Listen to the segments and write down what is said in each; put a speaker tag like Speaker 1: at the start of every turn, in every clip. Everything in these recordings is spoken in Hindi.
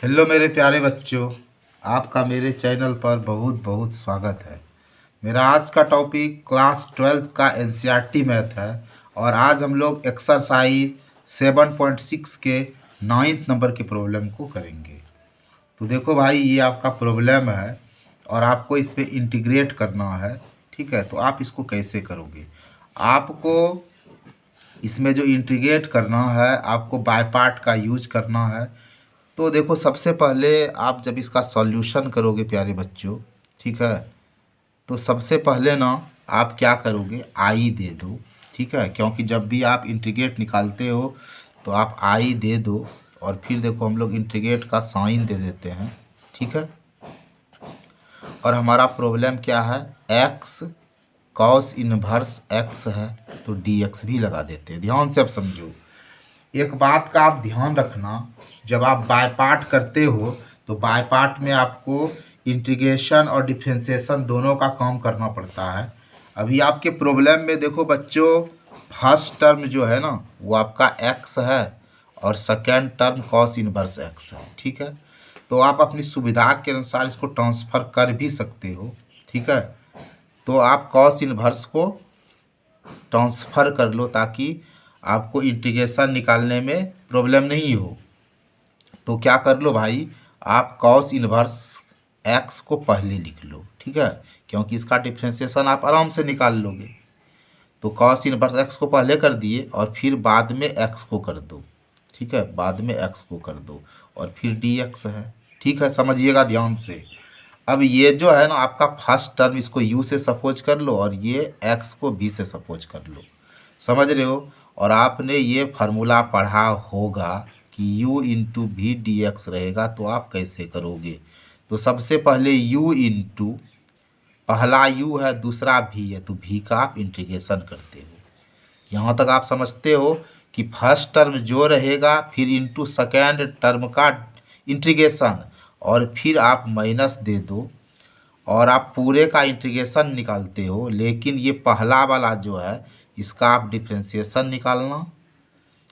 Speaker 1: हेलो मेरे प्यारे बच्चों। आपका मेरे चैनल पर बहुत बहुत स्वागत है। मेरा आज का टॉपिक क्लास 12 का एनसीईआरटी मैथ है और आज हम लोग एक्सरसाइज 7.6 के 9th नंबर के प्रॉब्लम को करेंगे। तो देखो भाई, ये आपका प्रॉब्लम है और आपको इस पर इंटीग्रेट करना है। ठीक है, तो आप इसको कैसे करोगे? आपको इसमें जो इंटीग्रेट करना है, आपको बाय पार्ट का यूज करना है। तो देखो, सबसे पहले आप जब इसका सॉल्यूशन करोगे प्यारे बच्चों, ठीक है, तो सबसे पहले ना आप क्या करोगे, आई दे दो। ठीक है, क्योंकि जब भी आप इंटीग्रेट निकालते हो तो आप आई दे दो और फिर देखो हम लोग इंटीग्रेट का साइन दे देते हैं। ठीक है, और हमारा प्रॉब्लम क्या है, एक्स कॉस इनवर्स एक्स है तो डी एक्स भी लगा देते हैं। ध्यान से अब समझो, एक बात का आप ध्यान रखना, जब आप बाय पार्ट करते हो तो बाय पार्ट में आपको इंटीग्रेशन और डिफरेंशिएशन दोनों का काम करना पड़ता है। अभी आपके प्रॉब्लम में देखो बच्चों, फर्स्ट टर्म जो है ना वो आपका एक्स है और second term cos inverse x है। ठीक है, तो आप अपनी सुविधा के अनुसार इसको ट्रांसफ़र कर भी सकते हो। ठीक है, तो आप कॉस इनवर्स को ट्रांसफ़र कर लो ताकि आपको इंटीग्रेशन निकालने में प्रॉब्लम नहीं हो। तो क्या कर लो भाई, आप कॉस इनवर्स एक्स को पहले लिख लो। ठीक है, क्योंकि इसका डिफ्रेंशिएशन आप आराम से निकाल लोगे। तो कॉस इनवर्स एक्स को पहले कर दिए और फिर बाद में एक्स को कर दो। ठीक है, बाद में एक्स को कर दो और फिर डी एक्स है। ठीक है, समझिएगा ध्यान से। अब ये जो है ना आपका फर्स्ट टर्म, इसको यू से सपोज कर लो और ये एक्स को बी से सपोज कर लो। समझ रहे हो? और आपने ये फार्मूला पढ़ा होगा कि u इंटू भी डी एक्स रहेगा, तो आप कैसे करोगे? तो सबसे पहले u इंटू, पहला u है दूसरा v है, तो v का आप इंटीग्रेशन करते हो। यहाँ तक आप समझते हो कि फर्स्ट टर्म जो रहेगा फिर इंटू सेकेंड टर्म का इंटीग्रेशन और फिर आप माइनस दे दो और आप पूरे का इंटीग्रेशन निकालते हो। लेकिन ये पहला वाला जो है इसका आप डिफ्रेंशिएशन निकालना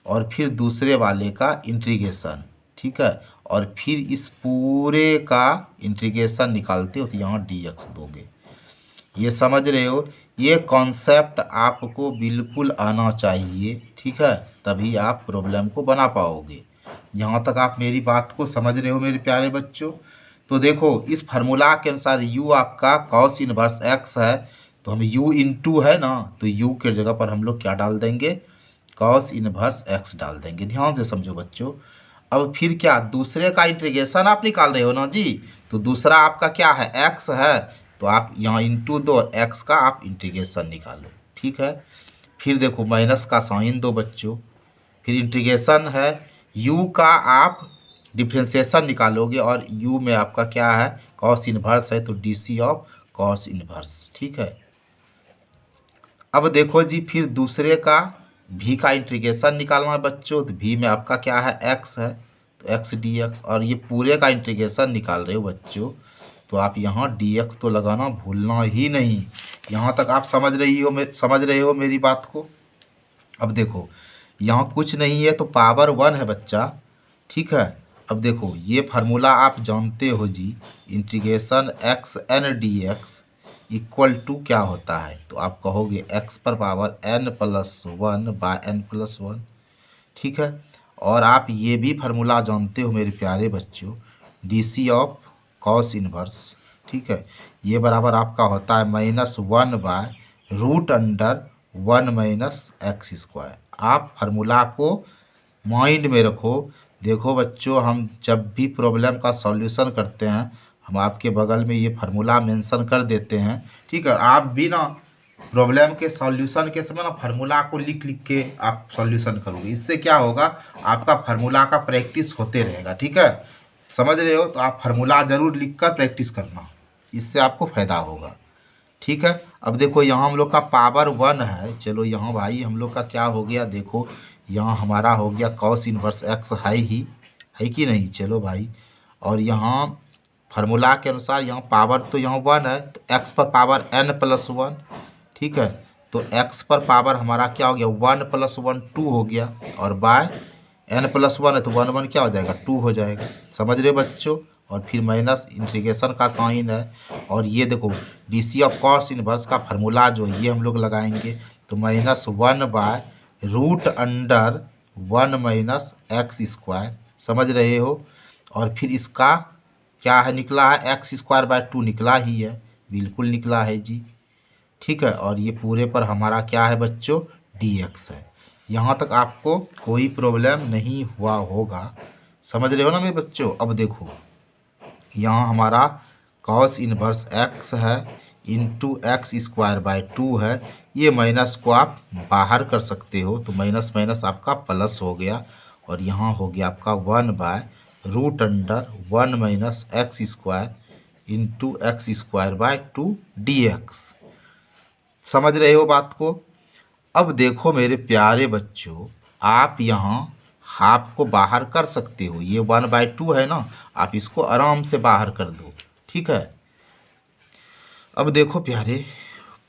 Speaker 1: और फिर दूसरे वाले का इंटीग्रेशन। ठीक है, और फिर इस पूरे का इंटीग्रेशन निकालते हो तो यहाँ डी एक्स दोगे। ये समझ रहे हो? ये कॉन्सेप्ट आपको बिल्कुल आना चाहिए। ठीक है, तभी आप प्रॉब्लम को बना पाओगे। यहाँ तक आप मेरी बात को समझ रहे हो मेरे प्यारे बच्चों? तो देखो, इस फार्मूला के अनुसार u आपका कॉस इनवर्स x है, तो हम u इंटू है ना, तो u के जगह पर हम लोग क्या डाल देंगे, कॉस इनवर्स x डाल देंगे। ध्यान से समझो बच्चों। अब फिर क्या, दूसरे का इंटीग्रेशन आप निकाल रहे हो ना जी, तो दूसरा आपका क्या है, x है, तो आप यहाँ इंटू दो और x का आप इंटीग्रेशन निकालो। ठीक है, फिर देखो माइनस का साइन दो बच्चों, फिर इंटीग्रेशन है, u का आप डिफ्रेंशिएशन निकालोगे और u में आपका क्या है, कॉस इनवर्स है, तो D C of cos inverse. ठीक है, अब देखो जी, फिर दूसरे का v का इंटीग्रेशन निकालना है बच्चों, तो v में आपका क्या है, x है, तो x डी एक्स, और ये पूरे का इंटीग्रेशन निकाल रहे हो बच्चों, तो आप यहाँ डी एक्स तो लगाना भूलना ही नहीं। यहाँ तक आप समझ रहे हो मेरी बात को? अब देखो, यहाँ कुछ नहीं है तो पावर 1 है बच्चा। ठीक है, अब देखो ये फार्मूला आप जानते हो जी, integration x n d x equal to क्या होता है, तो आप कहोगे एक्स पर power n plus 1 by n plus 1। ठीक है, और आप ये भी फार्मूला जानते हो मेरे प्यारे बच्चों, D C of cos inverse. ठीक है, ये बराबर आपका होता है -1 by root under 1 minus x square. आप फार्मूला को माइंड में रखो। देखो बच्चों, हम जब भी प्रॉब्लम का सॉल्यूशन करते हैं हम आपके बगल में ये फार्मूला मेंशन कर देते हैं। ठीक है, आप भी ना प्रॉब्लम के सॉल्यूशन के समय ना फार्मूला को लिख लिख के आप सॉल्यूशन करोगे। इससे क्या होगा, आपका फार्मूला का प्रैक्टिस होते रहेगा। ठीक है, समझ रहे हो? तो आप फार्मूला ज़रूर लिख कर प्रैक्टिस करना, इससे आपको फ़ायदा होगा। ठीक है, अब देखो यहाँ हम लोग का पावर 1 है। चलो यहाँ भाई हम लोग का क्या हो गया, देखो यहाँ हमारा हो गया कॉस इनवर्स एक्स है कि नहीं? चलो भाई, और यहाँ फार्मूला के अनुसार यहाँ पावर तो यहाँ 1 है, तो एक्स पर पावर n प्लस 1। ठीक है, तो x पर पावर हमारा क्या हो गया, 1 प्लस 1 2 हो गया, और बाय n+1 है तो 1 क्या हो जाएगा 2 हो जाएगा। समझ रहे हो बच्चों। और फिर माइनस इंटीग्रेशन का साइन है। और ये देखो DC ऑफ कॉस इनवर्स का फार्मूला जो है ये हम लोग लगाएंगे। तो -1/√(1 - x²) समझ रहे हो। और फिर इसका क्या है निकला है x²/2 निकला ही है, बिल्कुल निकला है जी। ठीक है। और ये पूरे पर हमारा क्या है बच्चों dx है। यहाँ तक आपको कोई प्रॉब्लम नहीं हुआ होगा। समझ रहे हो ना मेरे बच्चों। अब देखो यहाँ हमारा cos इनवर्स x है इंटू x²/2 है। ये माइनस को आप बाहर कर सकते हो तो माइनस माइनस आपका प्लस हो गया। और यहाँ हो गया आपका 1/√(1 - x² इंटू x²/2 dx। समझ रहे हो बात को। अब देखो मेरे प्यारे बच्चों, आप यहाँ हाफ को बाहर कर सकते हो। ये 1/2 है ना, आप इसको आराम से बाहर कर दो। ठीक है। अब देखो प्यारे,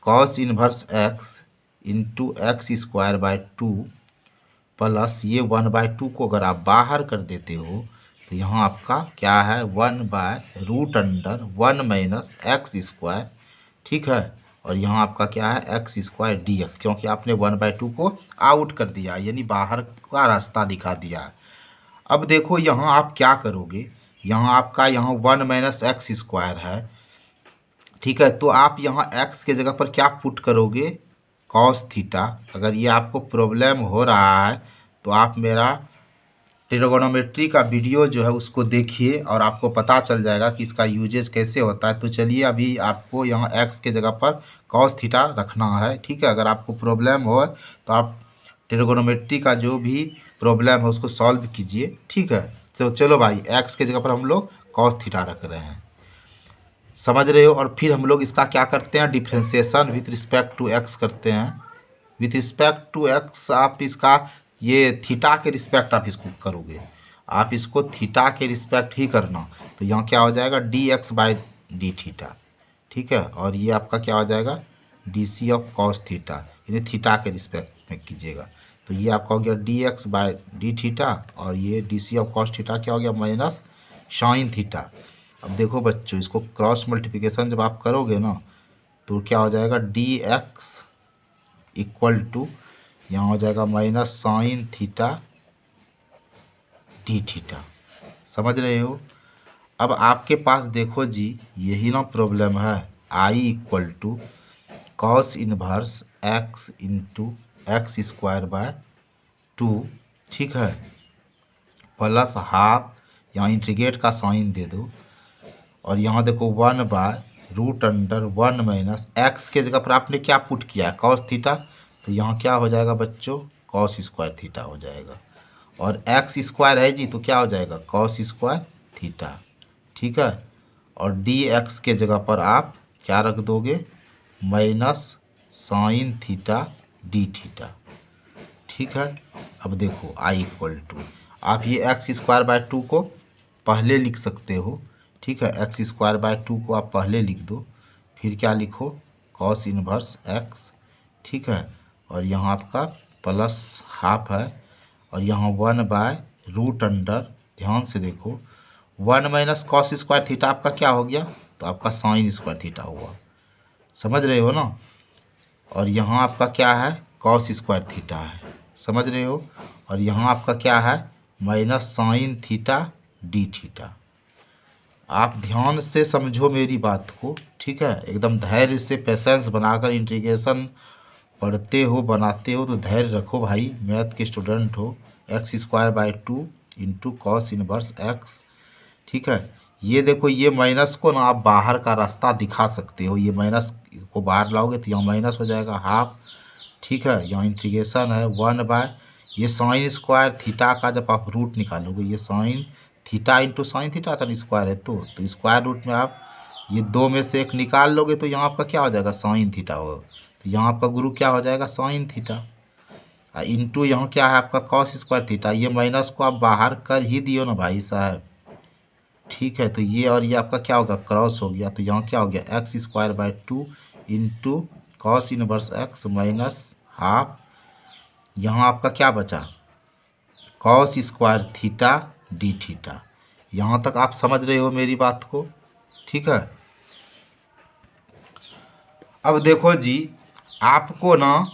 Speaker 1: cos inverse x into x²/2 plus ये 1/2 को अगर आप बाहर कर देते हो तो यहाँ आपका क्या है 1/√(1 - x²। ठीक है। और यहाँ आपका क्या है x² dx, क्योंकि आपने 1/2 को आउट कर दिया यानी बाहर का रास्ता दिखा दिया। अब देखो यहाँ आप क्या करोगे, यहाँ आपका यहाँ 1 - x² है। ठीक है। तो आप यहाँ x के जगह पर क्या पुट करोगे cos थीटा। अगर ये आपको प्रॉब्लम हो रहा है तो आप मेरा ट्रिगोनोमेट्री का वीडियो जो है उसको देखिए और आपको पता चल जाएगा कि इसका यूजेज कैसे होता है। तो चलिए अभी आपको यहाँ x के जगह पर cos थीटा रखना है। ठीक है। अगर आपको प्रॉब्लम हो तो आप ट्रिगोनोमेट्री का जो भी प्रॉब्लम है उसको सॉल्व कीजिए। ठीक है। तो चलो भाई x के जगह पर हम लोग cos थीटा रख रहे हैं। समझ रहे हो। और फिर हम लोग इसका क्या करते हैं differentiation with respect to x करते हैं। विथ रिस्पेक्ट टू x आप इसका ये थीटा के रिस्पेक्ट आप इसको करोगे, आप इसको थीटा के रिस्पेक्ट ही करना। तो यहाँ क्या हो जाएगा dx/d थीटा। ठीक है। और ये आपका क्या हो जाएगा DC ऑफ cos थीटा, यानी थीटा के रिस्पेक्ट में कीजिएगा। तो ये आपका हो गया dx/d थीटा और ये DC ऑफ cos थीटा क्या हो गया माइनस साइन थीटा। अब देखो बच्चों, इसको क्रॉस मल्टीप्लिकेशन जब आप करोगे ना तो क्या हो जाएगा dx इक्वल टू यहाँ हो जाएगा minus sine theta d theta. समझ रहे हो। अब आपके पास देखो जी यही ना प्रॉब्लम है, I equal to cos inverse x into x²/2। ठीक है। प्लस हाफ यहाँ इंटीग्रेट का साइन दे दो और यहाँ देखो 1/√(1 - x के जगह पर आपने क्या पुट किया है cos थीटा। तो यहाँ क्या हो जाएगा बच्चों cos² थीटा हो जाएगा। और x² है जी तो क्या हो जाएगा cos² थीटा। ठीक है। और dx के जगह पर आप क्या रख दोगे minus sine theta d theta. ठीक है। अब देखो I इक्वल टू आप ये x²/2 को पहले लिख सकते हो। ठीक है। x²/2 को आप पहले लिख दो, फिर क्या लिखो cos इनवर्स x। ठीक है। और यहाँ आपका प्लस हाफ है और यहाँ 1/√, ध्यान से देखो 1 - cos² थीटा आपका क्या हो गया तो आपका sin² थीटा हुआ। समझ रहे हो ना। और यहाँ आपका क्या है cos² थीटा है। समझ रहे हो। और यहाँ आपका क्या है minus sine theta d theta. आप ध्यान से समझो मेरी बात को। ठीक है। एकदम धैर्य से पेशेंस बनाकर इंटीग्रेशन पढ़ते हो बनाते हो तो धैर्य रखो भाई, मैथ के स्टूडेंट हो। x²/2 into cos inverse x। ठीक है। ये देखो ये माइनस को ना आप बाहर का रास्ता दिखा सकते हो, ये माइनस को बाहर लाओगे तो यहाँ माइनस हो जाएगा हाफ। ठीक है। यहाँ इंटीग्रेशन है 1/ ये sin² थीटा का जब आप रूट निकालोगे ये sign theta into sine theta था स्क्वायर है तो स्क्वायर रूट में आप ये दो में से एक निकाल लोगे तो यहाँ आपका क्या हो जाएगा साइन थीटा होगा। तो यहाँ आपका गुरु क्या हो जाएगा साइन थीटा इंटू यहाँ क्या है आपका cos² थीटा। ये माइनस को आप बाहर कर ही दियो ना भाई साहब। ठीक है। तो ये और ये आपका क्या होगा क्रॉस हो गया। तो यहाँ क्या हो गया x²/2 into cos inverse x minus half. यहाँ आपका क्या बचा cos square theta D theta. यहाँ तक आप समझ रहे हो मेरी बात को, ठीक है। अब देखो जी, आपको ना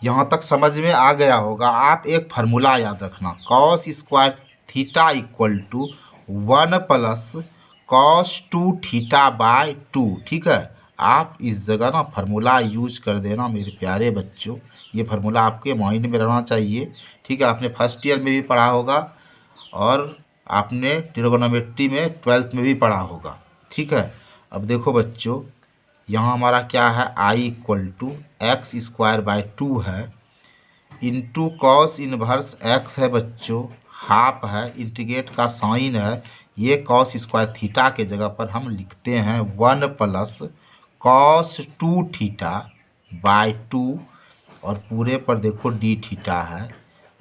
Speaker 1: यहाँ तक समझ में आ गया होगा। आप एक फार्मूला याद रखना, cos square theta equal to 1 + cos 2 theta by 2, ठीक है। आप इस जगह ना फार्मूला यूज कर देना मेरे प्यारे बच्चों। ये फार्मूला आपके माइंड में रहना चाहिए, ठीक है। आपने फर्स्ट ईयर में भी पढ़ा होगा और आपने ट्रिगोनोमेट्री में 12th में भी पढ़ा होगा, ठीक है। अब देखो बच्चों, यहाँ हमारा क्या है, I equal to x square by 2 है इंटू कॉस इनवर्स एक्स है बच्चों, हाफ है, इंटीग्रेट का साइन है। ये कॉस स्क्वायर थीटा के जगह पर हम लिखते हैं 1 + कॉस 2 थीटा बाय 2, और पूरे पर देखो डी थीटा है।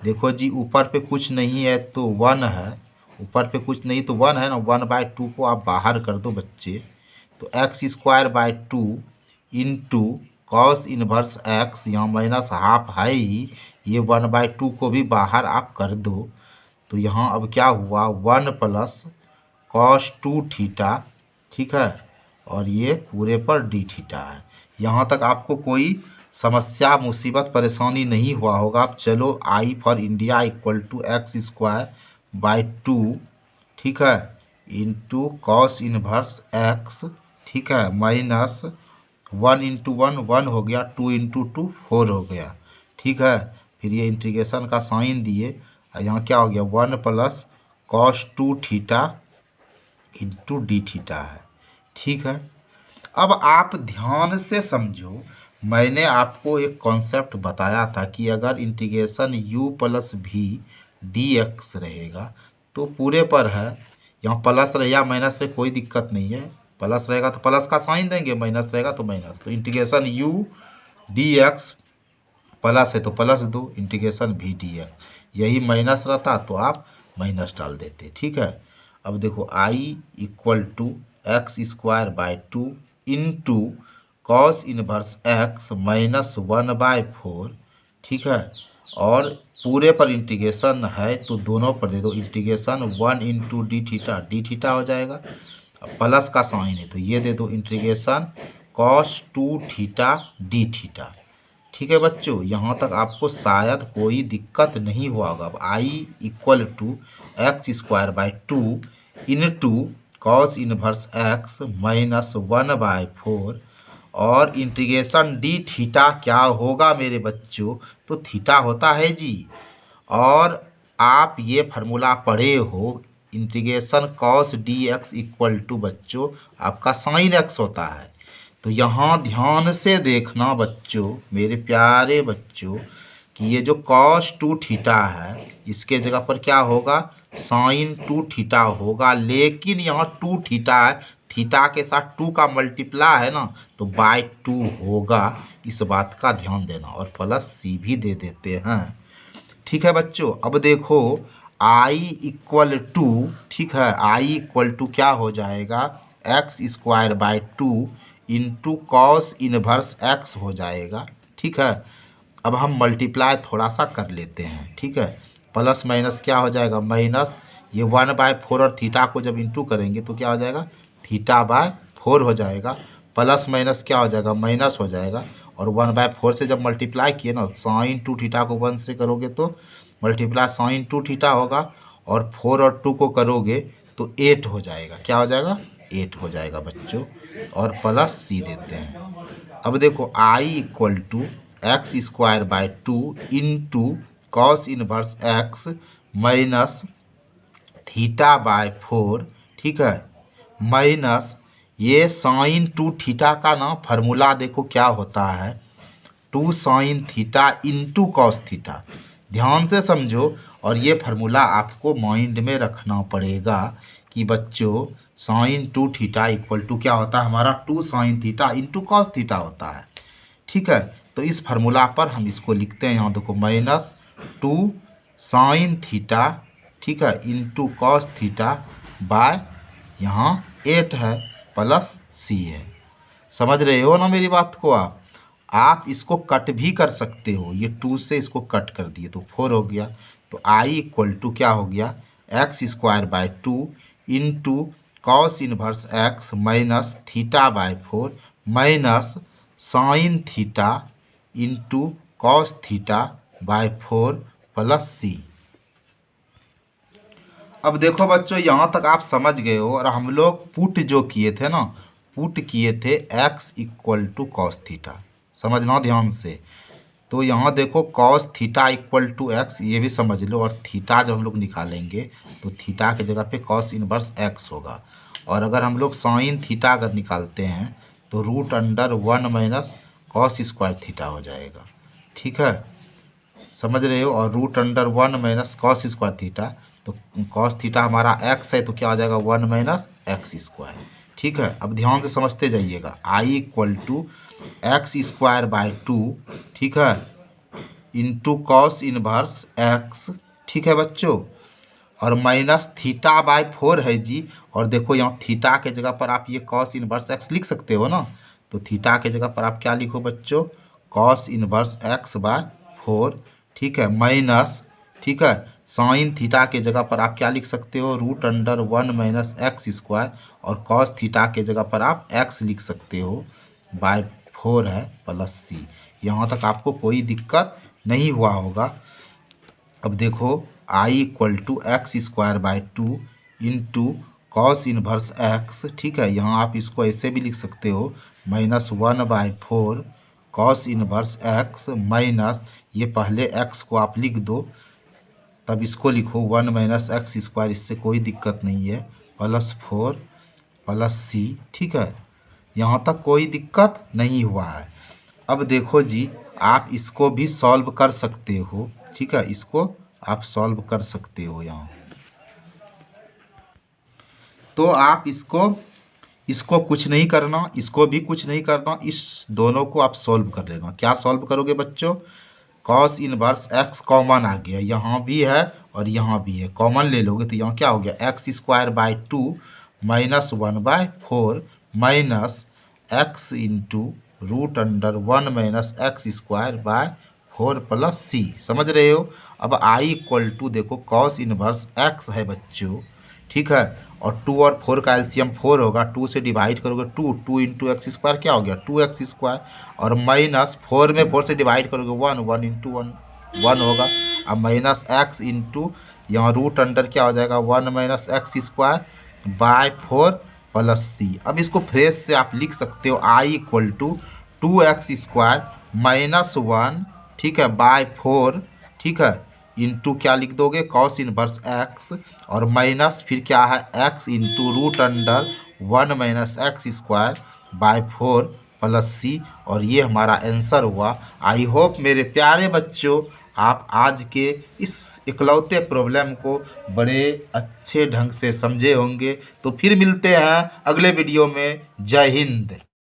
Speaker 1: देखो जी, ऊपर पे कुछ नहीं है तो 1 है, ऊपर पे कुछ नहीं तो 1 है ना। 1/2 को आप बाहर कर दो बच्चे, तो x square by 2 into cos inverse x, यहाँ माइनस हाफ है ही, ये 1/2 को भी बाहर आप कर दो। तो यहाँ अब क्या हुआ, 1 + कॉस 2 थीटा, ठीक है, और ये पूरे पर डी थीटा है। यहाँ तक आपको कोई समस्या मुसीबत परेशानी नहीं हुआ होगा। अब चलो, I for India equal to x square by 2, ठीक है, इंटू कॉस इनवर्स एक्स, ठीक है, माइनस 1 × 1 1 हो गया, 2 × 2 4 हो गया, ठीक है। फिर ये इंटीग्रेशन का साइन दिए, यहाँ क्या हो गया, 1 + cos 2 theta into D theta है, ठीक है। अब आप ध्यान से समझो, मैंने आपको एक कॉन्सेप्ट बताया था कि अगर इंटीग्रेशन u + v dx रहेगा तो पूरे पर है, यहाँ प्लस रहे या माइनस रहे कोई दिक्कत नहीं है। प्लस रहेगा तो प्लस का साइन देंगे, माइनस रहेगा तो माइनस। तो इंटीग्रेशन u dx प्लस है तो प्लस दो, इंटीग्रेशन v dx, यही माइनस रहता तो आप माइनस डाल देते, ठीक है। अब देखो, I equal to x square by 2 into cos inverse x minus 1/4, ठीक है, और पूरे पर इंटीग्रेशन है तो दोनों पर दे दो, इंटीग्रेशन 1 × डी थीटा हो जाएगा। अब प्लस का साइन है तो ये दे दो, integration cos 2 theta D theta, ठीक है बच्चों। यहाँ तक आपको शायद कोई दिक्कत नहीं हुआ होगा। अब I equal to x square by 2 into cos inverse x minus 1/4, और इंटीग्रेशन डी थीटा क्या होगा मेरे बच्चों, तो थीटा होता है जी। और आप ये फार्मूला पढ़े हो, integration cos d x equal to बच्चों आपका साइन एक्स होता है। तो यहाँ ध्यान से देखना बच्चों, मेरे प्यारे बच्चों, कि ये जो कॉस 2 थीटा है इसके जगह पर क्या होगा, साइन 2 थीटा होगा। लेकिन यहाँ 2 थीटा है, थीटा के साथ 2 का मल्टीप्लाई है ना, तो बाय 2 होगा, इस बात का ध्यान देना। और प्लस सी भी दे देते हैं, ठीक है बच्चों। अब देखो, आई इक्वल टू, ठीक है, आई इक्वल टू क्या हो जाएगा, x square by 2 into cos inverse x हो जाएगा, ठीक है। अब हम मल्टीप्लाई थोड़ा सा कर लेते हैं, ठीक है। प्लस माइनस क्या हो जाएगा, माइनस, ये 1/4 और थीटा को जब इंटू करेंगे तो क्या हो जाएगा, थीटा/4 हो जाएगा। प्लस माइनस क्या हो जाएगा, माइनस हो जाएगा। और 1/4 से जब मल्टीप्लाई किए ना, साइन 2 थीटा को 1 से करोगे तो मल्टीप्लाई साइन 2 थीटा होगा, और 4 और 2 को करोगे तो 8 हो जाएगा। क्या हो जाएगा, 8 हो जाएगा बच्चों। और प्लस सी देते हैं। अब देखो, I equal to x square by 2 into cos inverse x minus थीटा/4, ठीक है, माइनस ये साइन 2 थीटा का ना फार्मूला देखो क्या होता है, 2 sign theta into cos theta. ध्यान से समझो, और ये फार्मूला आपको माइंड में रखना पड़ेगा कि बच्चों साइन 2 थीटा इक्वल टू क्या होता है हमारा, 2 sign theta into cos theta होता है, ठीक है। तो इस फार्मूला पर हम इसको लिखते हैं, यहाँ देखो, माइनस 2 साइन थीटा, ठीक है, इंटू कॉस थीटा बाय यहाँ 8 है, प्लस सी है। समझ रहे हो ना मेरी बात को आप इसको कट भी कर सकते हो, ये 2 से इसको कट कर दिए तो 4 हो गया। तो आई इक्वल टू क्या हो गया, x square by 2 into cos inverse x minus theta by 4 minus sine theta into cos theta by 4 plus C. अब देखो बच्चों, यहाँ तक आप समझ गए हो। और हम लोग पुट जो किए थे ना, पुट किए थे x equal to cos theta, समझना ध्यान से। तो यहाँ देखो cos theta equal to x, ये भी समझ लो। और थीटा जब हम लोग निकालेंगे तो थीटा की जगह पे कॉस इनवर्स एक्स होगा। और अगर हम लोग साइन थीटा अगर निकालते हैं तो root under 1 minus cos square theta हो जाएगा। ठीक है, समझ रहे हो। और root under 1 minus cos square theta, तो कॉस थीटा हमारा एक्स है तो क्या हो जाएगा 1 माइनस एक्स स्क्वायर। ठीक है, अब ध्यान से समझते जाइएगा। I equal to x square by 2, ठीक है, इंटू कॉस इनवर्स एक्स, ठीक है बच्चों, और माइनस थीटा बाय 4 है जी। और देखो यहाँ थीटा के जगह पर आप ये कॉस इनवर्स एक्स लिख सकते हो ना, तो थीटा के जगह पर आप क्या लिखो बच्चों, कॉस इनवर्स एक्स बाय 4, ठीक है, माइनस, ठीक है, साइन थीटा के जगह पर आप क्या लिख सकते हो, root under 1 minus x square, और कॉस थीटा के जगह पर आप एक्स लिख सकते हो, बाय 4 है प्लस सी। यहाँ तक आपको कोई दिक्कत नहीं हुआ होगा। अब देखो I equal to x square by 2 into cos inverse x, ठीक है, यहाँ आप इसको ऐसे भी लिख सकते हो, minus 1 by 4 cos inverse x minus, ये पहले एक्स को आप लिख दो, तब इसको लिखो 1 माइनस एक्स स्क्वायर, इससे कोई दिक्कत नहीं है, प्लस 4 प्लस सी। ठीक है, यहाँ तक कोई दिक्कत नहीं हुआ है। अब देखो जी, आप इसको भी सॉल्व कर सकते हो। ठीक है, इसको आप सॉल्व कर सकते हो यहाँ। तो आप इसको कुछ नहीं करना, इसको भी कुछ नहीं करना, इस दोनों को आप सॉल्व कर लेना। क्या सॉल्व करोगे बच्चों, कॉस इनवर्स एक्स कॉमन आ गया, यहाँ भी है और यहाँ भी है, कॉमन ले लोगे तो यहाँ क्या हो गया, x square by 2 minus 1 by 4 minus x into root under 1 minus x square by 4 plus C. समझ रहे हो। अब आई इक्वल टू देखो कॉस इनवर्स एक्स है बच्चों, ठीक है, और 2 और 4 का एलसीएम 4 होगा, 2 से डिवाइड करोगे 2 इंटू एक्स स्क्वायर क्या हो गया 2x स्क्वायर, और माइनस 4 में 4 से डिवाइड करोगे 1 इंटू 1 होगा, अब माइनस एक्स इंटू यहाँ रूट अंडर क्या हो जाएगा 1 minus x square by 4 plus C. अब इसको फ्रेश से आप लिख सकते हो I equal to 2x square minus 1, ठीक है, बाय 4, ठीक है, इंटू क्या लिख दोगे कॉस इनवर्स एक्स, और माइनस फिर क्या है x into root under 1 minus x square by 4 plus C. और ये हमारा आंसर हुआ। आई होप मेरे प्यारे बच्चों आप आज के इस इकलौते प्रॉब्लम को बड़े अच्छे ढंग से समझे होंगे। तो फिर मिलते हैं अगले वीडियो में। जय हिंद।